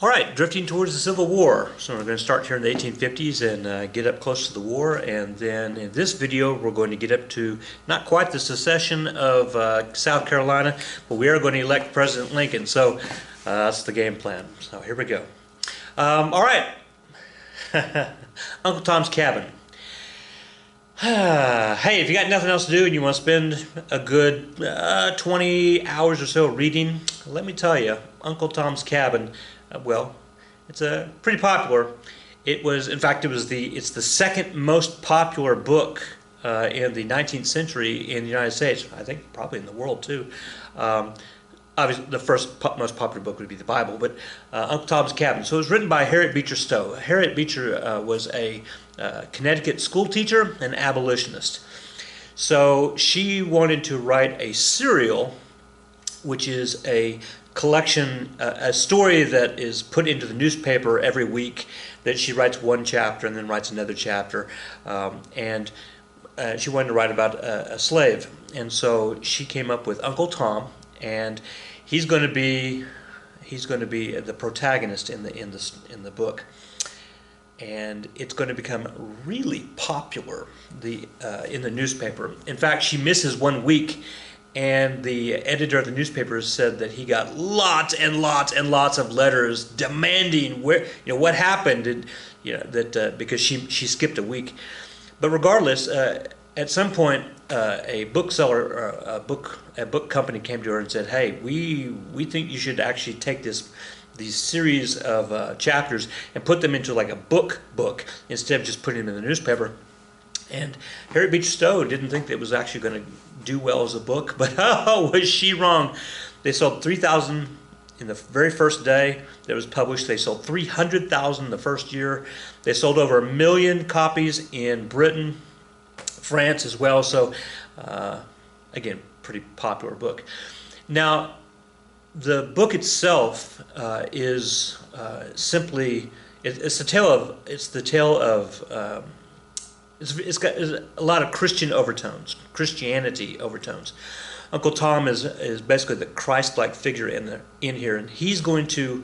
All right, drifting towards the Civil War. So we're going to start here in the 1850s and get up close to the war, and then in this video we're going to get up to not quite the secession of South Carolina, but we are going to elect President Lincoln. So that's the game plan. So here we go. All right, Uncle Tom's Cabin. Hey, if you got nothing else to do and you want to spend a good 20 hours or so reading, let me tell you, Uncle Tom's Cabin, well, it's pretty popular. It was, in fact, it's the second most popular book in the 19th century in the United States. I think probably in the world too. Obviously, the first most popular book would be the Bible, but Uncle Tom's Cabin. So it was written by Harriet Beecher Stowe. Harriet Beecher was a Connecticut school teacher and abolitionist. So she wanted to write a serial, which is a collection, a story that is put into the newspaper every week, that she writes one chapter and then writes another chapter. And she wanted to write about a slave. And so she came up with Uncle Tom, and he's going to be the protagonist in the book, and it's going to become really popular in the newspaper. In fact, she misses 1 week, and the editor of the newspaper said that he got lots and lots and lots of letters demanding what happened, and because she skipped a week. But regardless, at some point, a bookseller, a book company came to her and said, "Hey, we think you should actually take these series of chapters and put them into like a book instead of just putting them in the newspaper." And Harriet Beecher Stowe didn't think that it was actually going to do well as a book, but oh, was she wrong. They sold 3,000 in the very first day that it was published. They sold 300,000 the first year. They sold over 1 million copies in Britain, France as well. So again, pretty popular book. Now, the book itself is simply it's the tale of it's got a lot of Christianity overtones. Uncle Tom is basically the Christ-like figure in here, and he's going to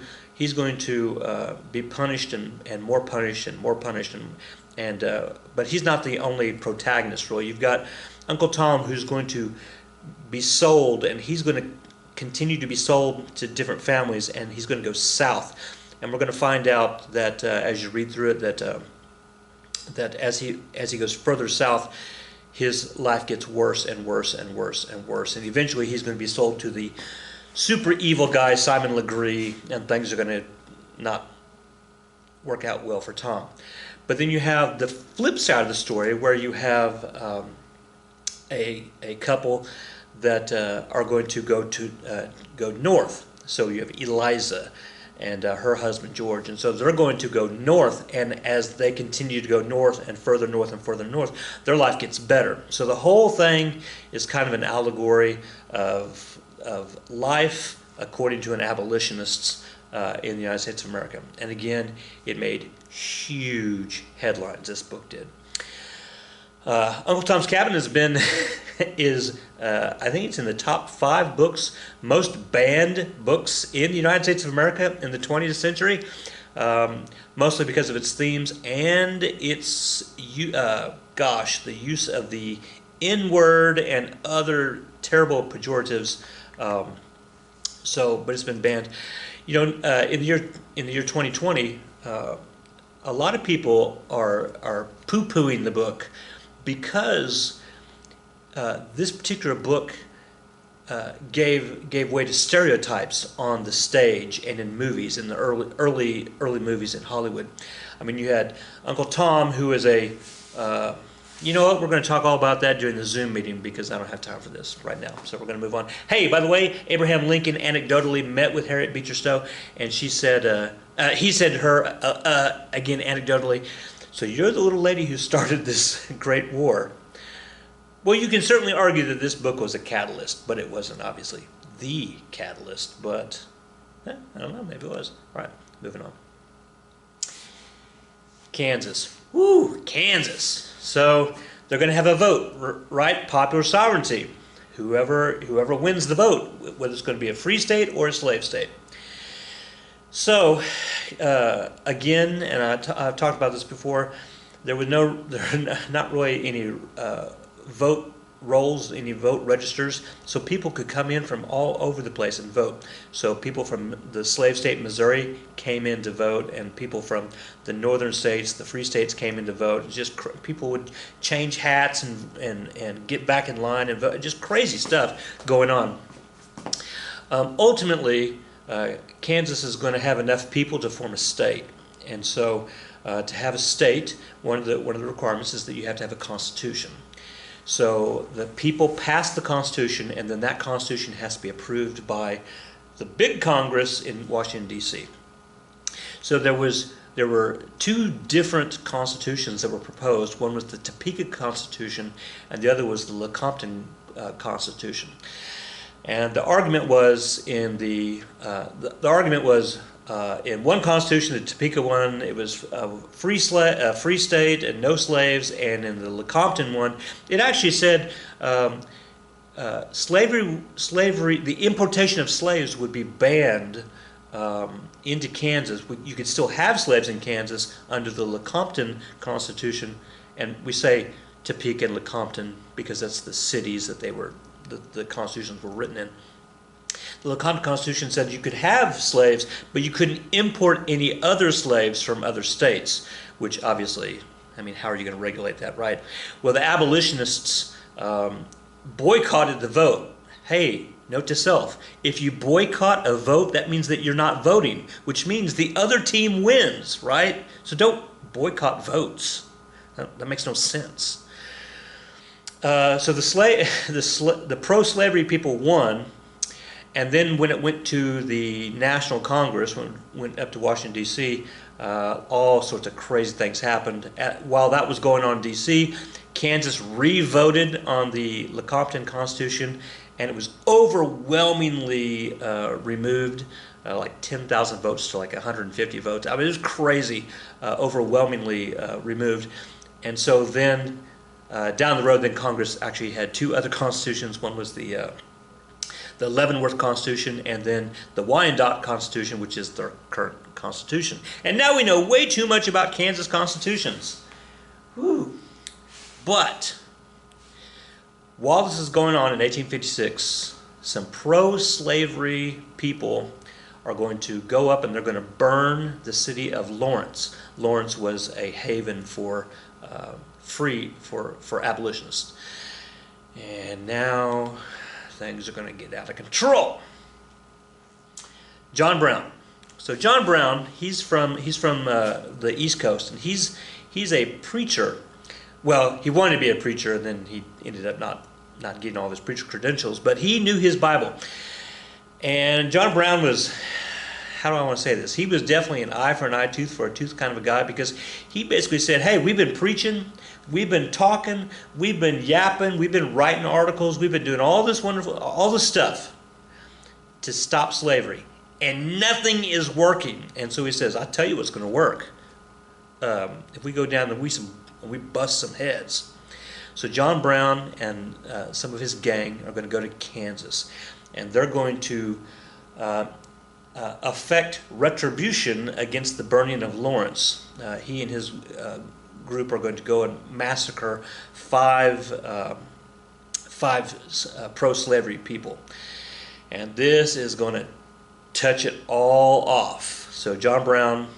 be punished and more punished and more punished, but he's not the only protagonist, really. You've got Uncle Tom, who's going to be sold, and he's going to continue to be sold to different families, and he's going to go south. And we're going to find out that as you read through it, that as he goes further south, his life gets worse and worse and worse and worse, and eventually he's going to be sold to the super evil guy Simon Legree, and things are going to not work out well for Tom. But then you have the flip side of the story, where you have a couple that are going to go north. So you have Eliza and her husband George, and so they're going to go north, and as they continue to go north and further north and further north, their life gets better. So the whole thing is kind of an allegory of life according to an abolitionist in the United States of America. And again, it made huge headlines, this book did. Uncle Tom's Cabin I think it's in the top 5 most banned books in the United States of America in the 20th century, mostly because of its themes and its, the use of the N-word and other terrible pejoratives. But it's been banned. In the year 2020, a lot of people are poo-pooing the book, because this particular book gave way to stereotypes on the stage and in movies, in the early movies in Hollywood. I mean, you had Uncle Tom, who is a you know what, we're going to talk all about that during the Zoom meeting, because I don't have time for this right now, so we're going to move on. Hey, by the way, Abraham Lincoln anecdotally met with Harriet Beecher Stowe, and he said to her, again anecdotally, "So you're the little lady who started this great war." Well, you can certainly argue that this book was a catalyst, but it wasn't obviously the catalyst. But I don't know, maybe it was. All right, moving on. Kansas. Woo, Kansas. So they're going to have a vote, right? Popular sovereignty. Whoever wins the vote, whether it's going to be a free state or a slave state. So, again, and I've talked about this before, there are not really any vote rolls, any vote registers, so people could come in from all over the place and vote. So people from the slave state Missouri came in to vote, and people from the northern states, the free states, came in to vote. Just people would change hats and get back in line and vote. Just crazy stuff going on. Ultimately, Kansas is going to have enough people to form a state, and so to have a state, one of the requirements is that you have to have a constitution. So the people pass the Constitution, and then that Constitution has to be approved by the big Congress in Washington, D.C. So there were two different constitutions that were proposed. One was the Topeka Constitution, and the other was the Lecompton Constitution. And the argument was in in one constitution, the Topeka one, it was free state and no slaves, and in the Lecompton one, it actually said slavery, the importation of slaves would be banned into Kansas. You could still have slaves in Kansas under the Lecompton Constitution, and we say Topeka and Lecompton because that's the cities that the constitutions were written in. The Lecompton Constitution said you could have slaves, but you couldn't import any other slaves from other states, which obviously, I mean, how are you going to regulate that, right? Well, the abolitionists boycotted the vote. Hey, note to self, if you boycott a vote, that means that you're not voting, which means the other team wins, right? So don't boycott votes. That makes no sense. So the pro-slavery people won. And then when it went to the National Congress, when it went up to Washington, D.C., all sorts of crazy things happened. While that was going on in D.C., Kansas re-voted on the Lecompton Constitution, and it was overwhelmingly removed, like 10,000 votes to like 150 votes. I mean, it was crazy, overwhelmingly removed. And so then down the road, then Congress actually had two other constitutions. One was the Leavenworth Constitution, and then the Wyandotte Constitution, which is their current constitution. And now we know way too much about Kansas constitutions. Whew. But while this is going on in 1856, some pro-slavery people are going to go up and they're going to burn the city of Lawrence. Lawrence was a haven for abolitionists. And now things are going to get out of control. John Brown. So John Brown, he's from the East Coast, and he's a preacher. Well, he wanted to be a preacher, and then he ended up not getting all of his preacher credentials, but he knew his Bible. And John Brown was, how do I want to say this? He was definitely an eye for an eye, tooth for a tooth kind of a guy, because he basically said, hey, we've been preaching, we've been talking, we've been yapping, we've been writing articles, we've been doing all this stuff to stop slavery, and nothing is working. And so he says, I'll tell you what's going to work. If we go down and we bust some heads. So John Brown and some of his gang are going to go to Kansas, and they're going to affect retribution against the burning of Lawrence. He and his group are going to go and massacre five pro-slavery people. And this is going to touch it all off. So John Brown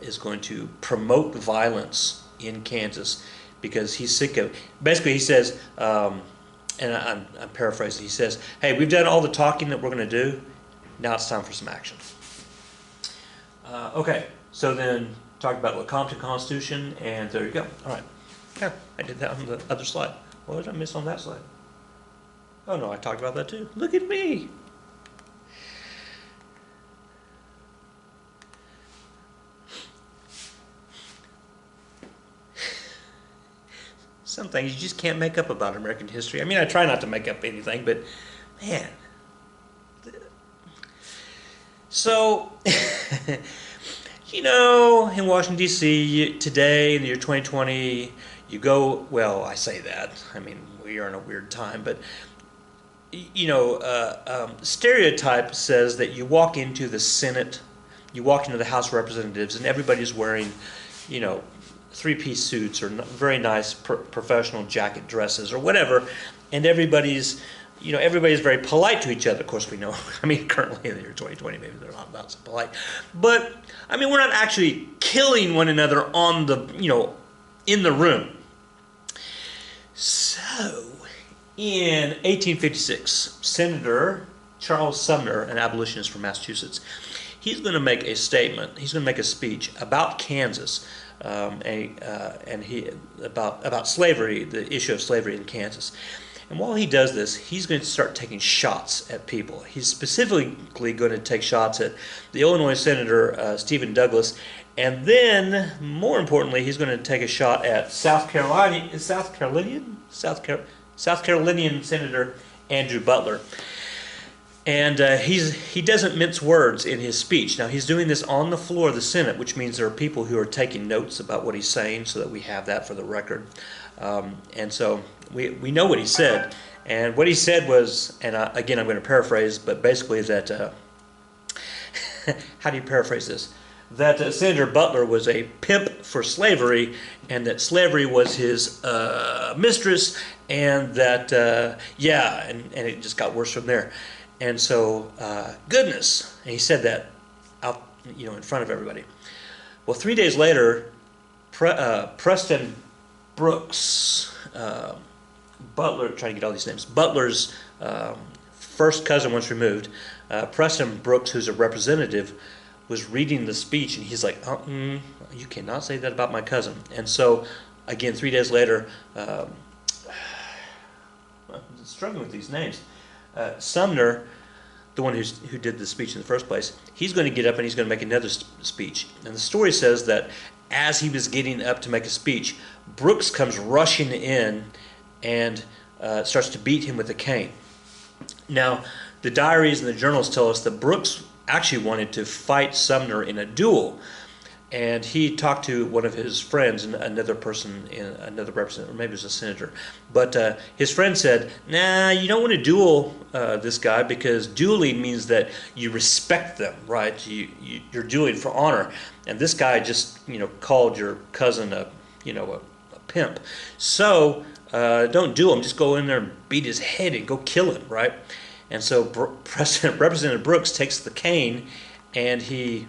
is going to promote violence in Kansas because he's sick of, basically he says, and I'm paraphrasing, he says, hey, we've done all the talking that we're going to do, now it's time for some action. Okay, so then talk about Lecompton Constitution, and there you go. All right. Yeah, I did that on the other slide. What did I miss on that slide? Oh no, I talked about that too. Look at me. Some things you just can't make up about American history. I mean, I try not to make up anything, but man. So, you know, in Washington, D.C., today, in the year 2020, you go, well, I say that. I mean, we are in a weird time, but, you know, stereotype says that you walk into the Senate you walk into the House of Representatives and everybody's wearing, three-piece suits or very nice professional jacket dresses or whatever, and everybody's very polite to each other. Of course, we know, currently in the year 2020, maybe they're not so polite. But, we're not actually killing one another in the room. So, in 1856, Senator Charles Sumner, an abolitionist from Massachusetts, he's going to make a statement. He's going to make a speech about Kansas, and about slavery, the issue of slavery in Kansas. And while he does this, he's going to start taking shots at people. He's specifically going to take shots at the Illinois Senator Stephen Douglas, and then, more importantly, he's going to take a shot at South Carolinian Senator Andrew Butler. And he doesn't mince words in his speech. Now, he's doing this on the floor of the Senate, which means there are people who are taking notes about what he's saying so that we have that for the record. And so we know what he said. And what he said was, and again, I'm going to paraphrase, but basically that, how do you paraphrase this? That Senator Butler was a pimp for slavery, and that slavery was his mistress, and that, and it just got worse from there. And so, goodness, and he said that out, in front of everybody. Well, 3 days later, Preston Brooks, Butler, trying to get all these names, Butler's first cousin once removed, Preston Brooks, who's a representative, was reading the speech, and he's like, you cannot say that about my cousin. And so, again, 3 days later, I'm struggling with these names. Sumner, the one who did the speech in the first place, he's going to get up and he's going to make another speech. And the story says that as he was getting up to make a speech, Brooks comes rushing in and starts to beat him with a cane. Now, the diaries and the journals tell us that Brooks actually wanted to fight Sumner in a duel. And he talked to one of his friends, another person, another representative, or maybe it was a senator. But his friend said, nah, you don't want to duel this guy, because dueling means that you respect them, right? You're dueling for honor. And this guy just, called your cousin a pimp. So don't duel him. Just go in there and beat his head and go kill him, right? And so Representative Brooks takes the cane and he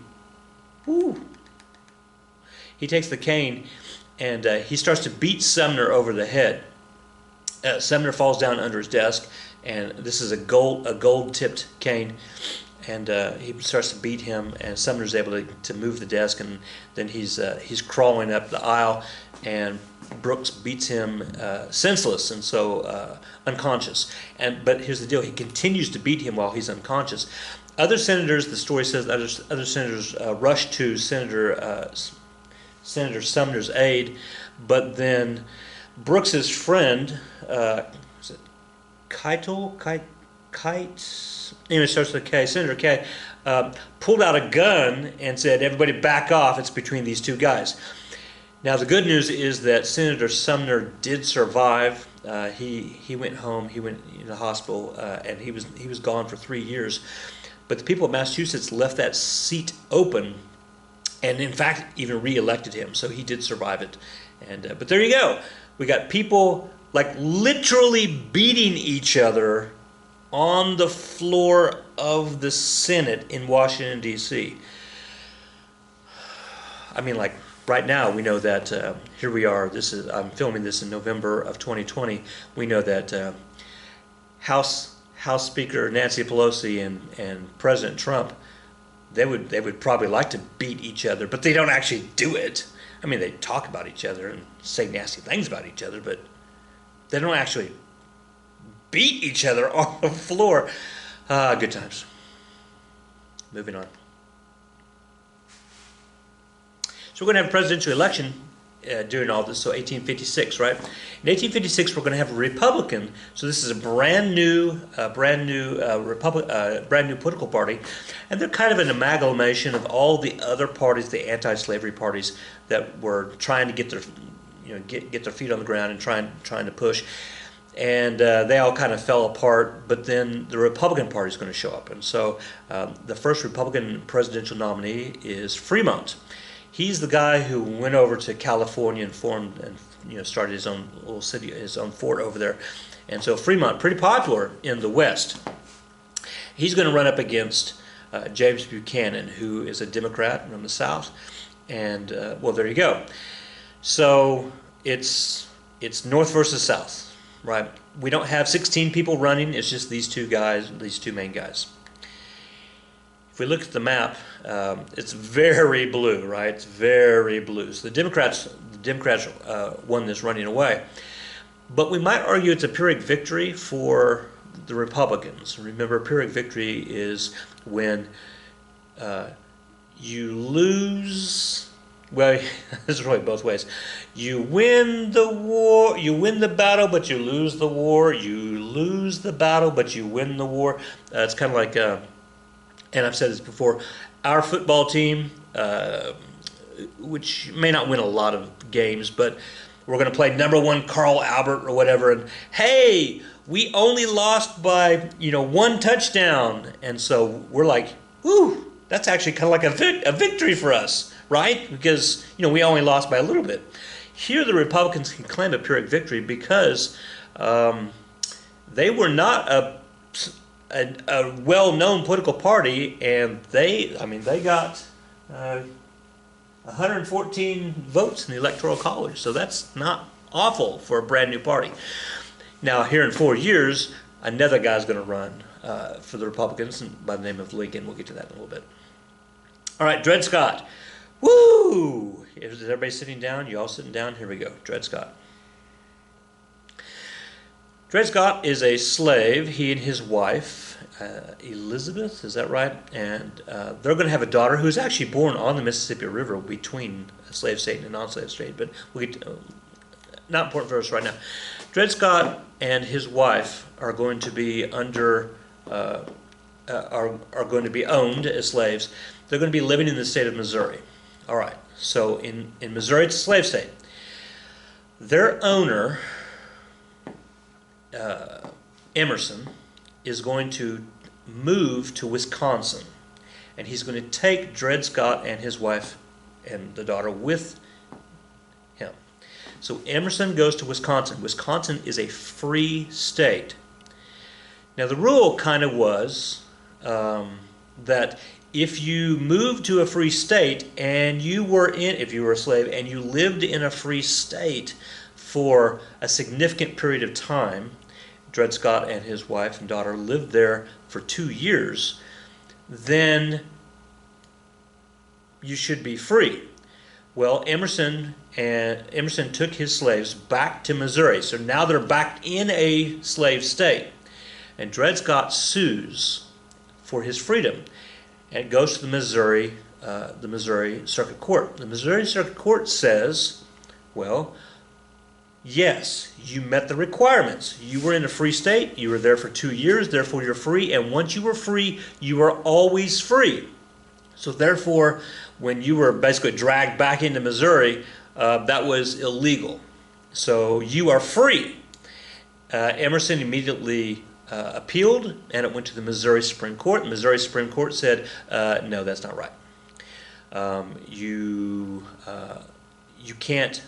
takes the cane and he starts to beat Sumner over the head. Sumner falls down under his desk, and this is a gold-tipped cane, and he starts to beat him, and Sumner's able to move the desk, and then he's crawling up the aisle, and Brooks beats him senseless, and so unconscious. But here's the deal: he continues to beat him while he's unconscious. Other senators, the story says, other senators rush to Senator Sumner's aid, but then Brooks's friend, is it Kite? Anyway, starts with a K. Senator K pulled out a gun and said, "Everybody back off! It's between these two guys." Now, the good news is that Senator Sumner did survive. He went home. He went in the hospital, and he was gone for 3 years. But the people of Massachusetts left that seat open, and in fact even re-elected him. So he did survive it. And but there you go. We got people like literally beating each other on the floor of the Senate in Washington, D.C. I mean, like right now, we know that here we are. I'm filming this in November of 2020. We know that House Speaker Nancy Pelosi and President Trump, they would probably like to beat each other, but they don't actually do it. I mean, they talk about each other and say nasty things about each other, but they don't actually beat each other on the floor. Good times. Moving on. So we're going to have a presidential election during all this, so 1856, right? In 1856, we're going to have a Republican. So this is a brand new political party, and they're kind of an amalgamation of all the other parties, the anti-slavery parties that were trying to get their, get their feet on the ground and trying to push. and they all kind of fell apart, but then the Republican Party is going to show up. And so the first Republican presidential nominee is Fremont. He's the guy who went over to California and formed and started his own little city, his own fort over there. And so Fremont, pretty popular in the West. He's going to run up against James Buchanan, who is a Democrat from the South. And well, there you go. So it's North versus South. Right, we don't have 16 people running. It's just these two guys, these two main guys. If we look at the map, it's very blue, right? It's very blue. So the Democrats won this running away. But we might argue it's a Pyrrhic victory for the Republicans. Remember, Pyrrhic victory is when you lose. Well, this is really both ways. You win the war, you win the battle, but you lose the war. You lose the battle, but you win the war. It's kind of like, and I've said this before, our football team, which may not win a lot of games, but we're going to play #1 Carl Albert or whatever, and hey, we only lost by 1 touchdown, and so we're like, whew, that's actually kind of like a victory for us. Right? Because, we only lost by a little bit. Here the Republicans can claim a Pyrrhic victory because they were not a well-known political party, and they got 114 votes in the Electoral College. So that's not awful for a brand new party. Now, here in 4 years, another guy's going to run for the Republicans by the name of Lincoln. We'll get to that in a little bit. All right, Dred Scott. Woo! Is everybody sitting down? You all sitting down? Here we go. Dred Scott. Dred Scott is a slave. He and his wife, Elizabeth, is that right? And they're going to have a daughter who is actually born on the Mississippi River between a slave state and a non-slave state. But we'll get to, not important for us right now. Dred Scott and his wife are going to be are going to be owned as slaves. They're going to be living in the state of Missouri. All right, so in Missouri, it's a slave state. Their owner, Emerson, is going to move to Wisconsin, and he's going to take Dred Scott and his wife and the daughter with him. So Emerson goes to Wisconsin. Wisconsin is a free state. Now the rule kind of was that if you moved to a free state and if you were a slave and you lived in a free state for a significant period of time, Dred Scott and his wife and daughter lived there for 2 years, then you should be free. Well, Emerson took his slaves back to Missouri, so now they're back in a slave state, and Dred Scott sues for his freedom. And it goes to the Missouri Circuit Court. The Missouri Circuit Court says, well, yes, you met the requirements. You were in a free state. You were there for 2 years. Therefore, you're free. And once you were free, you were always free. So therefore, when you were basically dragged back into Missouri, that was illegal. So you are free. Emerson immediately appealed, and it went to the Missouri Supreme Court. The Missouri Supreme Court said, no, that's not right. You can't,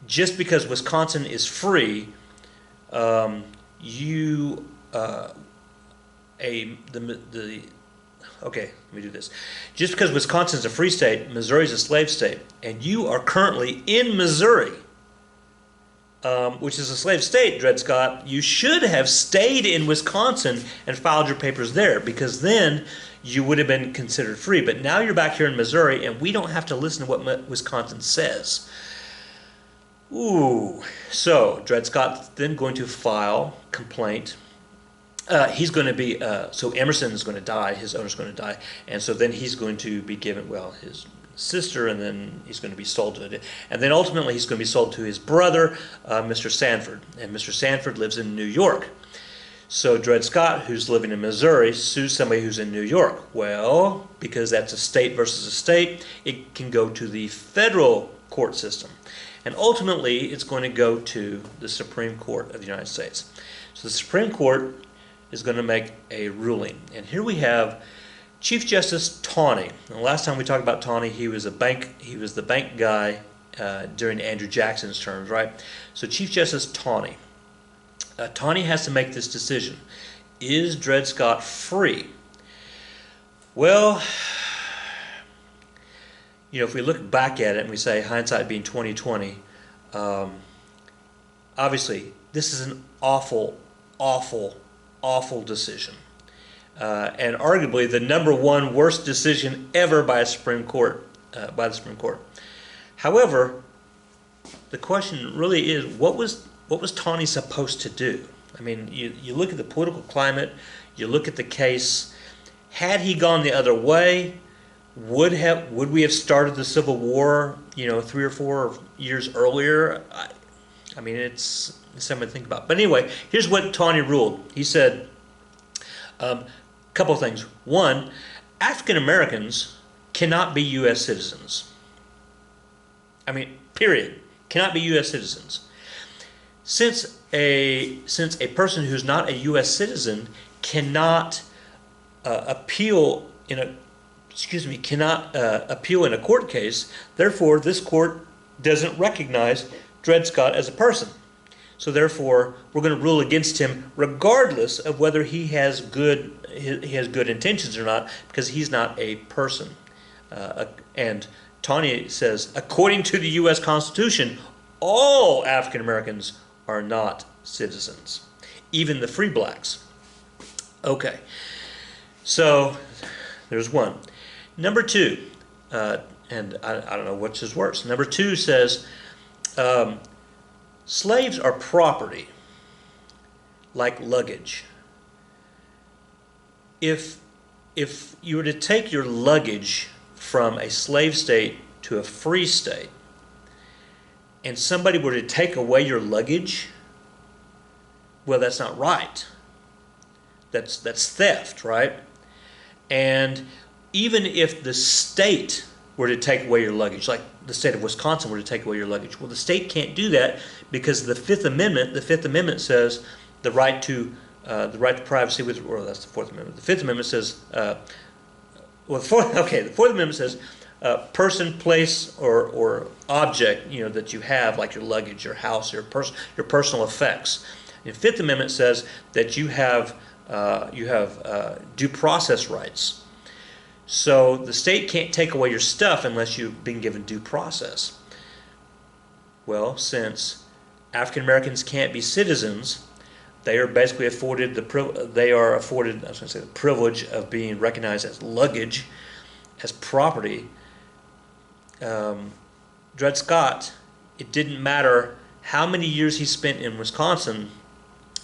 just because Wisconsin is free, okay, let me do this. Just because Wisconsin is a free state, Missouri is a slave state, and you are currently in Missouri, which is a slave state, Dred Scott, you should have stayed in Wisconsin and filed your papers there, because then you would have been considered free. But now you're back here in Missouri, and we don't have to listen to what Wisconsin says. Ooh. So Dred Scott's then going to file complaint. He's going to be, so Emerson is going to die, his owner's going to die, and so then he's going to be given, well, his sister, and then he's going to be sold to it. And then ultimately he's going to be sold to his brother, Mr. Sanford. And Mr. Sanford lives in New York. So Dred Scott, who's living in Missouri, sues somebody who's in New York. Well, because that's a state versus a state, it can go to the federal court system. And ultimately, it's going to go to the Supreme Court of the United States. So the Supreme Court is going to make a ruling. And here we have Chief Justice Taney. And the last time we talked about Taney, he was the bank guy during Andrew Jackson's terms, right? So Chief Justice Taney. Taney has to make this decision. Is Dred Scott free? Well, if we look back at it and we say hindsight being 20/20, obviously this is an awful, awful, awful decision, and arguably the number one worst decision ever by the Supreme Court. However, the question really is, what was Taney supposed to do? I mean, you look at the political climate, you look at the case. Had he gone the other way, would we have started the Civil War, 3 or 4 years earlier? I mean, it's something to think about. But anyway, here's what Taney ruled. He said a couple of things. One, African Americans cannot be U.S. citizens. I mean, period. Cannot be U.S. citizens. Since a person who's not a U.S. citizen cannot appeal in a court case, therefore this court doesn't recognize Dred Scott as a person. So therefore, we're going to rule against him regardless of whether he has good intentions or not, because he's not a person. And Taney says, according to the U.S. Constitution, all African Americans are not citizens, even the free blacks. Okay, so there's one. Number two, and I don't know which is worse. Number two says, slaves are property, like luggage. If you were to take your luggage from a slave state to a free state, and somebody were to take away your luggage, well, that's not right. That's theft, right? And even if the state were to take away your luggage, like the state of Wisconsin were to take away your luggage, well, the state can't do that because the Fifth Amendment says the right to privacy with, or that's the Fourth Amendment. The Fifth Amendment says, the Fourth Amendment says person, place, or object, that you have, like your luggage, your house, your personal effects. The Fifth Amendment says that you have due process rights. So the state can't take away your stuff unless you've been given due process. Well, since African Americans can't be citizens, they are basically afforded the privilege of being recognized as luggage, as property. Dred Scott, it didn't matter how many years he spent in Wisconsin,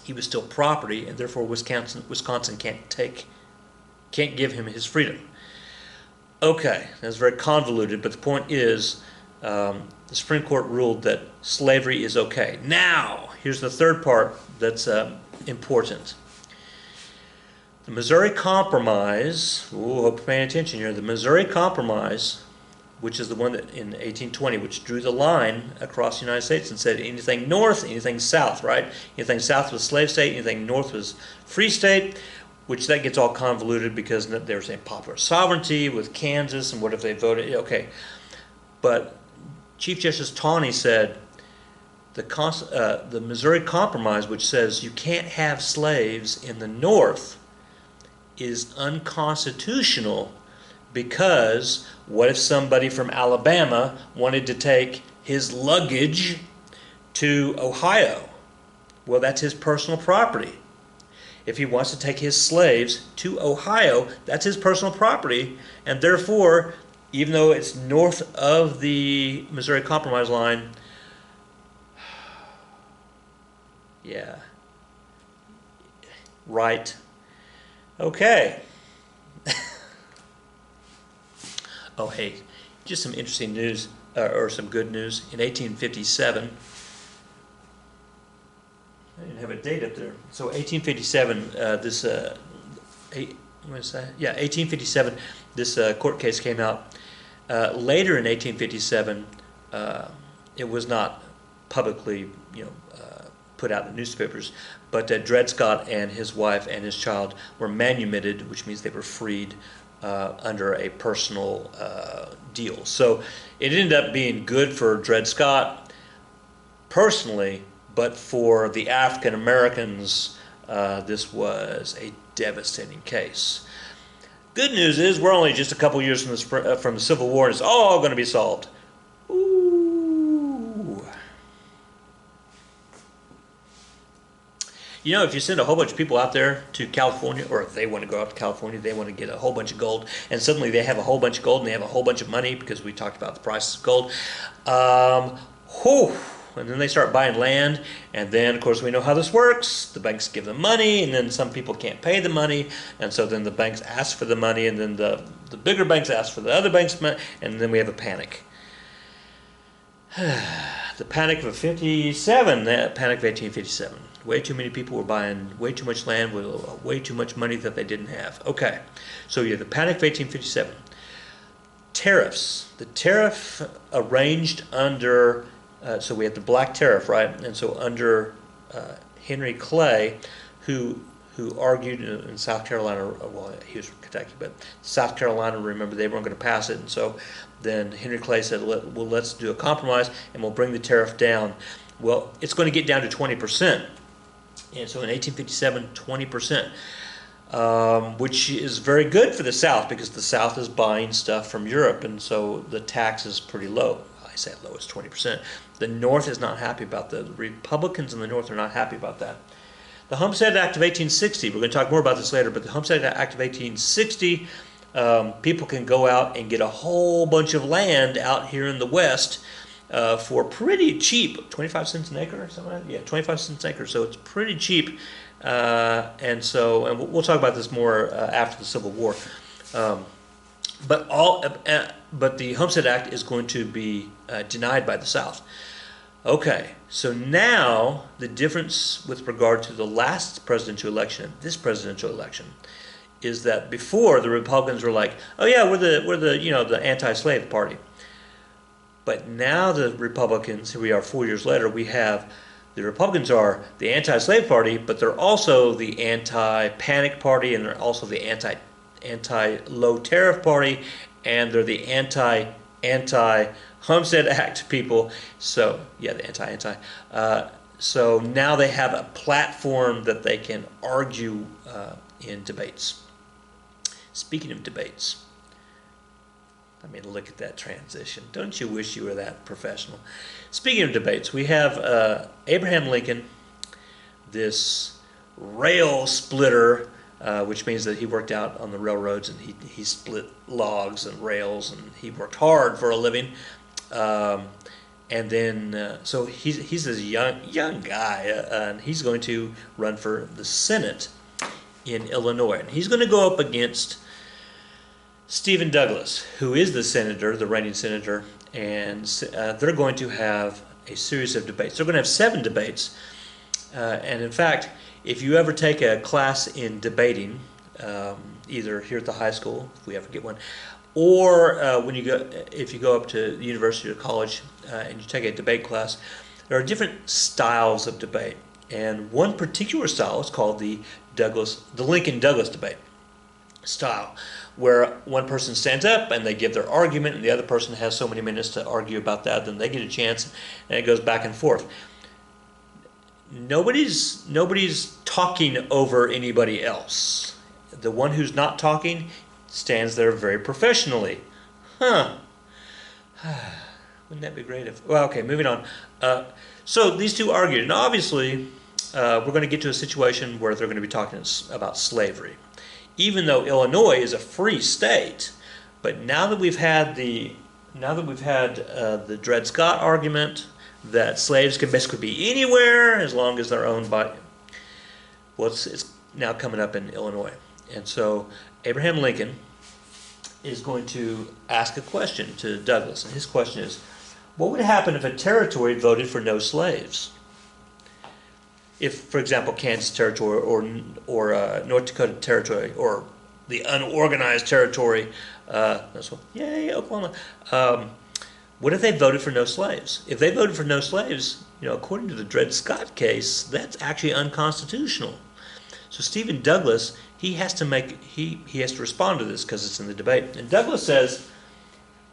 he was still property, and therefore Wisconsin can't give him his freedom. Okay, that's very convoluted, but the point is, the Supreme Court ruled that slavery is okay. Now, here's the third part that's important. The Missouri Compromise, hope you're paying attention here, the Missouri Compromise, which is the one that in 1820, which drew the line across the United States and said anything north, anything south, right? Anything south was slave state, anything north was free state, which that gets all convoluted because they were saying popular sovereignty with Kansas, and what if they voted? Okay, but Chief Justice Taney said the Missouri Compromise, which says you can't have slaves in the North, is unconstitutional because what if somebody from Alabama wanted to take his luggage to Ohio? Well, that's his personal property. If he wants to take his slaves to Ohio, that's his personal property, and therefore, even though it's north of the Missouri Compromise line, yeah, right, okay. Oh, hey, just some interesting news, or some good news. In 1857, I didn't have a date up there. So 1857, 1857, this court case came out. Later in 1857, it was not publicly, put out in the newspapers, but that Dred Scott and his wife and his child were manumitted, which means they were freed under a personal deal. So it ended up being good for Dred Scott personally, but for the African Americans, this was a devastating case. Good news is we're only just a couple years from the Civil War, and it's all going to be solved. Ooh. If you send a whole bunch of people out there to California, or if they want to go out to California, they want to get a whole bunch of gold, and suddenly they have a whole bunch of gold and they have a whole bunch of money because we talked about the prices of gold. And then they start buying land, and then, of course, we know how this works. The banks give them money, and then some people can't pay the money, and so then the banks ask for the money, and then the bigger banks ask for the other banks' money, and then we have a panic. The Panic of 57, that Panic of 1857. Way too many people were buying way too much land with way too much money that they didn't have. Okay, so you have the Panic of 1857. Tariffs. The tariff arranged under... so we had the Black Tariff, right? And so under Henry Clay, who argued in South Carolina, well, he was from Kentucky, but South Carolina, remember, they weren't going to pass it. And so then Henry Clay said, let's do a compromise, and we'll bring the tariff down. Well, it's going to get down to 20%. And so in 1857, 20%, which is very good for the South because the South is buying stuff from Europe, and so the tax is pretty low. I say low, it's 20%. The North is not happy about that. The Republicans in the North are not happy about that. The Homestead Act of 1860, we're going to talk more about this later, but the Homestead Act of 1860, people can go out and get a whole bunch of land out here in the West for pretty cheap, 25 cents an acre or something like that? Yeah, 25 cents an acre, so it's pretty cheap. And we'll talk about this more after the Civil War. But the Homestead Act is going to be denied by the South. Okay, so now the difference with regard to the last presidential election and this presidential election is that before the Republicans were like, oh yeah, we're the anti-slave party. But now the Republicans, here we are 4 years later, the Republicans are the anti-slave party, but they're also the anti-panic party, and they're also the anti-low tariff party, and they're the anti-Homestead Act people. So, yeah, the anti. So now they have a platform that they can argue in debates. Speaking of debates, I mean, look at that transition. Don't you wish you were that professional? Speaking of debates, we have Abraham Lincoln, this rail splitter, which means that he worked out on the railroads and he split logs and rails, and he worked hard for a living. And then, so he's this young guy, and he's going to run for the Senate in Illinois. And he's going to go up against Stephen Douglas, who is the senator, the reigning senator, and they're going to have a series of debates. They're going to have 7 debates. And in fact, if you ever take a class in debating, either here at the high school, if we ever get one, or if you go up to the university or college and you take a debate class, there are different styles of debate. And one particular style is called the Lincoln-Douglas debate style, where one person stands up and they give their argument, and the other person has so many minutes to argue about that, then they get a chance, and it goes back and forth. Nobody's talking over anybody else. The one who's not talking stands there very professionally. Wouldn't that be great if... Well, okay, moving on. So these two argued, and obviously we're going to get to a situation where they're going to be talking about slavery. Even though Illinois is a free state, but now that we've had the Dred Scott argument that slaves can basically be anywhere as long as they're owned by, well, it's now coming up in Illinois. And so Abraham Lincoln is going to ask a question to Douglas, and his question is, what would happen if a territory voted for no slaves? If, for example, Kansas Territory or North Dakota Territory or the unorganized territory, Oklahoma, What if they voted for no slaves? If they voted for no slaves, according to the Dred Scott case, that's actually unconstitutional. So Stephen Douglas, he has to respond to this because it's in the debate. And Douglas says,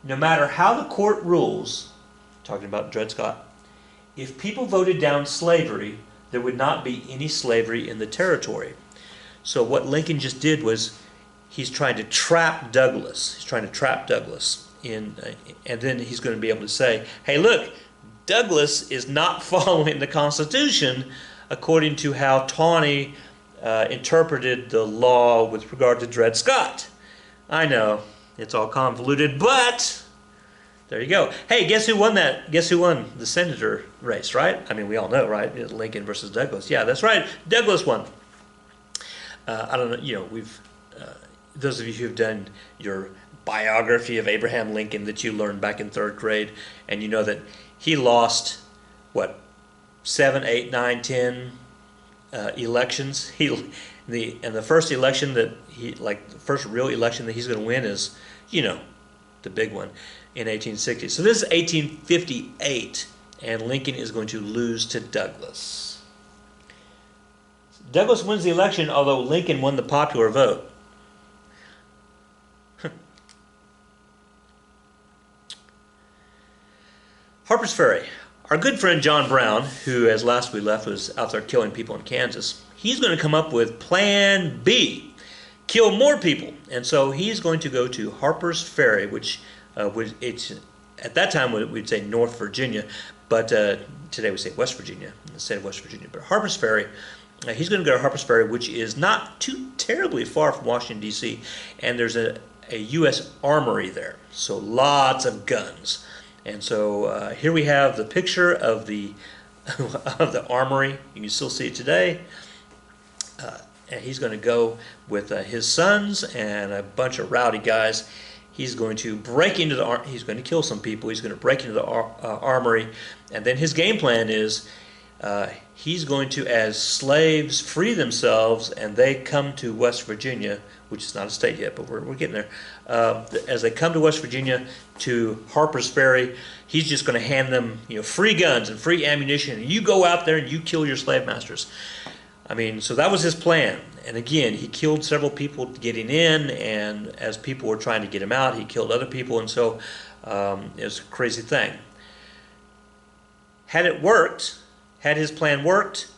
no matter how the court rules, talking about Dred Scott, if people voted down slavery, there would not be any slavery in the territory. So what Lincoln just did was he's trying to trap Douglas. He's trying to trap Douglas in, and then he's going to be able to say, hey, look, Douglas is not following the Constitution according to how Tawney interpreted the law with regard to Dred Scott. I know, it's all convoluted, but there you go. Hey, guess who won that? Guess who won the senator race, right? I mean, we all know, right? Lincoln versus Douglas. Yeah, that's right. Douglas won. I don't know, those of you who have done your biography of Abraham Lincoln that you learned back in 3rd grade, and you know that he lost, 7, 8, 9, 10 elections. The first election that the first real election that he's going to win is, the big one in 1860. So this is 1858, and Lincoln is going to lose to Douglas. Douglas wins the election, although Lincoln won the popular vote. Harpers Ferry. Our good friend John Brown, who, as last we left, was out there killing people in Kansas, he's going to come up with Plan B, kill more people. And so he's going to go to Harpers Ferry, which it's at that time we'd say North Virginia, but today we say West Virginia, in the state of West Virginia. But Harpers Ferry, he's going to go to Harpers Ferry, which is not too terribly far from Washington, D.C., and there's a U.S. armory there, so lots of guns. And so here we have the picture of the armory. You can still see it today. And he's going to go with his sons and a bunch of rowdy guys. He's going to break into the he's going to kill some people. He's going to break into the armory, and then his game plan is he's going to, as slaves free themselves and they come to West Virginia, which is not a state yet, but we're getting there. As they come to West Virginia to Harpers Ferry, he's just going to hand them free guns and free ammunition, and you go out there and you kill your slave masters. I mean, so that was his plan. And again, he killed several people getting in, and as people were trying to get him out, he killed other people, and so it was a crazy thing. Had it worked, had his plan worked,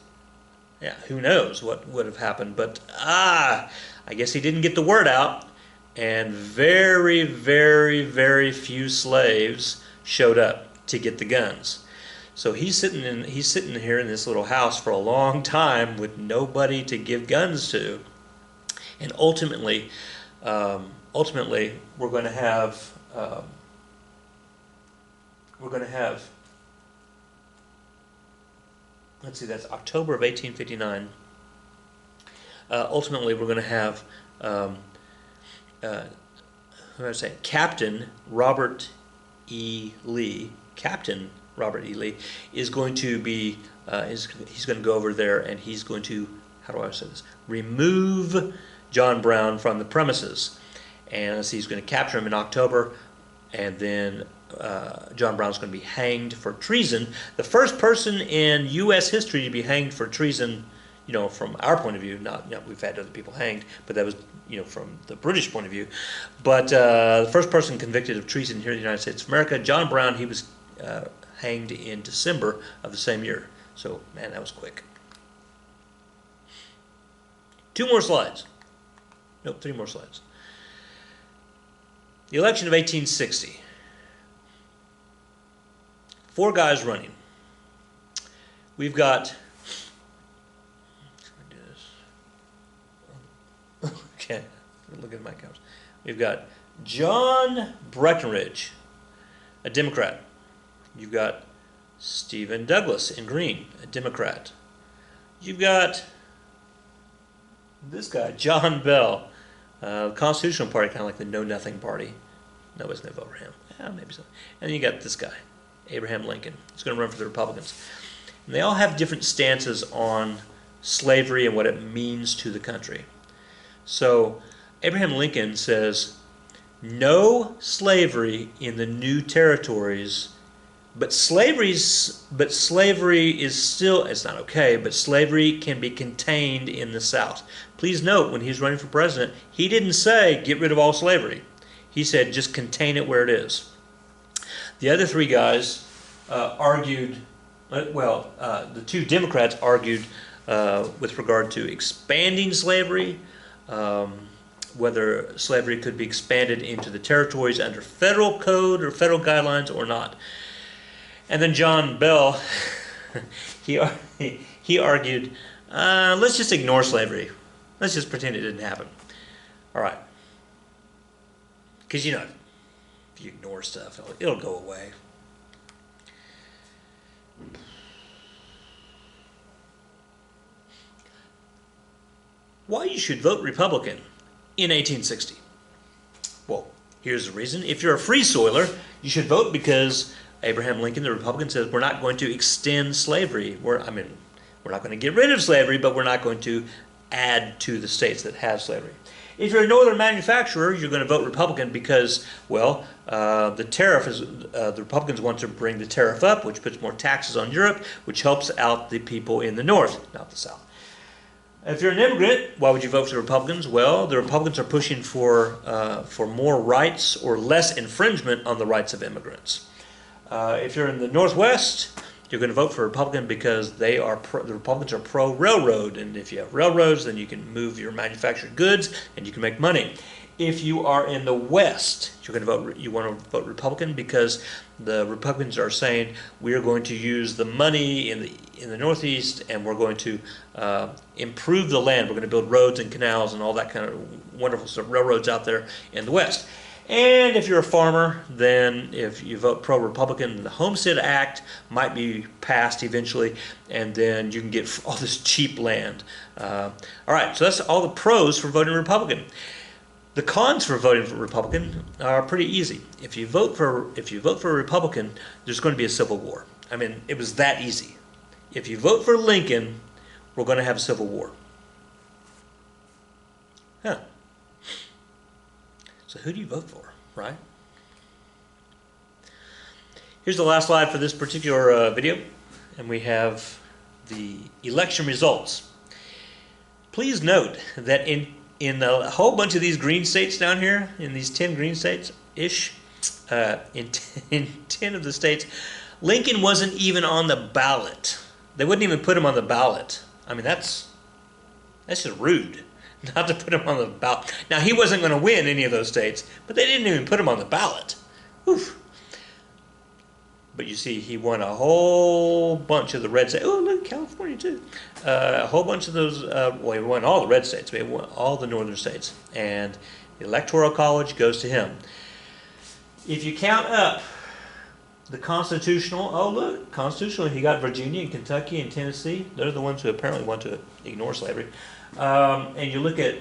yeah, who knows what would have happened. But I guess he didn't get the word out, and very, very, very few slaves showed up to get the guns. So he's sitting here in this little house for a long time with nobody to give guns to, and ultimately, we're going to have let's see, that's October of 1859. Ultimately, we're going to have Captain Robert E. Lee. Captain Robert E. Lee is going to be, he's going to go over there, and he's going to, how do I say this, remove John Brown from the premises. And he's going to capture him in October, and then John Brown's going to be hanged for treason. The first person in U.S. history to be hanged for treason, from our point of view, not we've had other people hanged, but that was, from the British point of view. But the first person convicted of treason here in the United States of America, John Brown, he was hanged in December of the same year. So, man, that was quick. 2 more slides. Nope, 3 more slides. The election of 1860. 4 guys running. We've got, okay, look at my counts. We've got John Breckinridge, a Democrat. You've got Stephen Douglas in green, a Democrat. You've got this guy, John Bell, Constitutional Party, kind of like the Know-Nothing Party. Nobody's going to vote for him. Yeah, maybe so. And then you got this guy, Abraham Lincoln. He's going to run for the Republicans. And they all have different stances on slavery and what it means to the country. So Abraham Lincoln says, no slavery in the new territories, but slavery is still, it's not okay, but slavery can be contained in the South. Please note, when he's running for president, he didn't say get rid of all slavery. He said just contain it where it is. The other three guys argued, the two Democrats argued with regard to expanding slavery, whether slavery could be expanded into the territories under federal code or federal guidelines or not. And then John Bell, he argued, let's just ignore slavery. Let's just pretend it didn't happen. All right. Because, you know, if you ignore stuff, it'll go away. Why you should vote Republican in 1860? Well, here's the reason. If you're a free soiler, you should vote because Abraham Lincoln, the Republican, says we're not going to extend slavery. We're not going to get rid of slavery, but we're not going to add to the states that have slavery. If you're a northern manufacturer, you're going to vote Republican because, well, the tariff is, the Republicans want to bring the tariff up, which puts more taxes on Europe, which helps out the people in the north, not the south. If you're an immigrant, why would you vote for the Republicans? Well, the Republicans are pushing for more rights or less infringement on the rights of immigrants. If you're in the Northwest, you're going to vote for Republican because the Republicans are pro-railroad, and if you have railroads, then you can move your manufactured goods and you can make money. If you are in the West, you want to vote Republican because the Republicans are saying we are going to use the money in the Northeast and we're going to improve the land. We're going to build roads and canals and all that kind of wonderful stuff, railroads out there in the West. And if you're a farmer, then if you vote pro-Republican, the Homestead Act might be passed eventually, and then you can get all this cheap land. All right, so that's all the pros for voting Republican. The cons for voting for Republican are pretty easy. If you vote for a Republican, there's going to be a civil war. I mean, it was that easy. If you vote for Lincoln, we're going to have a civil war. Huh. So who do you vote for, right? Here's the last slide for this particular video, and we have the election results. Please note that in a whole bunch of these green states down here, in these 10 green states-ish, in 10 of the states, Lincoln wasn't even on the ballot. They wouldn't even put him on the ballot. I mean, that's just rude. Not to put him on the ballot. Now, he wasn't going to win any of those states, but they didn't even put him on the ballot. Oof. But you see, he won a whole bunch of the red states. Oh, look, California, too. A whole bunch of those, well, he won all the red states, but he won all the northern states. And the Electoral College goes to him. If you count up the constitutional, oh, look, constitutional, he got Virginia and Kentucky and Tennessee. They're the ones who apparently want to ignore slavery. And you look at,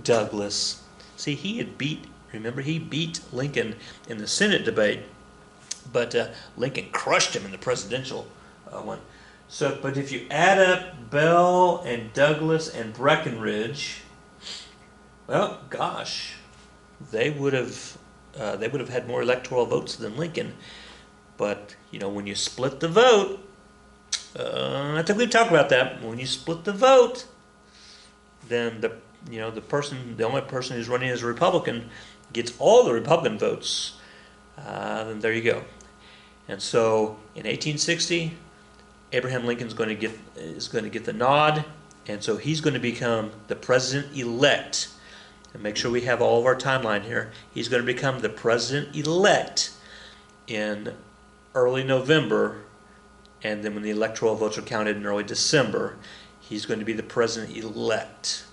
Douglas. See, he beat Lincoln in the Senate debate, but Lincoln crushed him in the presidential one. So, but if you add up Bell and Douglas and Breckinridge, well, gosh, they would have had more electoral votes than Lincoln. But, you know, when you split the vote, I think we've talked about that. When you split the vote, then the only person who's running as a Republican gets all the Republican votes. Then there you go. And so in 1860, Abraham Lincoln is going to get the nod, and so he's going to become the president-elect. And make sure we have all of our timeline here. He's going to become the president-elect in early November, and then when the electoral votes are counted in early December, he's going to be the president-elect.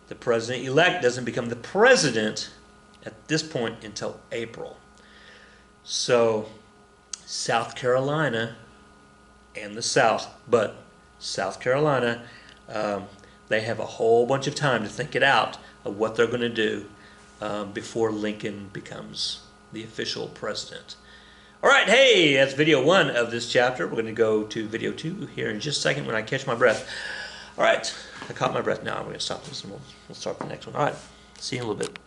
The president-elect doesn't become the president at this point until April. So South Carolina and the South, but South Carolina, they have a whole bunch of time to think it out of what they're going to do before Lincoln becomes the official president. All right, hey, that's video 1 of this chapter. We're going to go to video 2 here in just a second when I catch my breath. All right, I caught my breath now. I'm going to stop this and we'll start the next one. All right, see you in a little bit.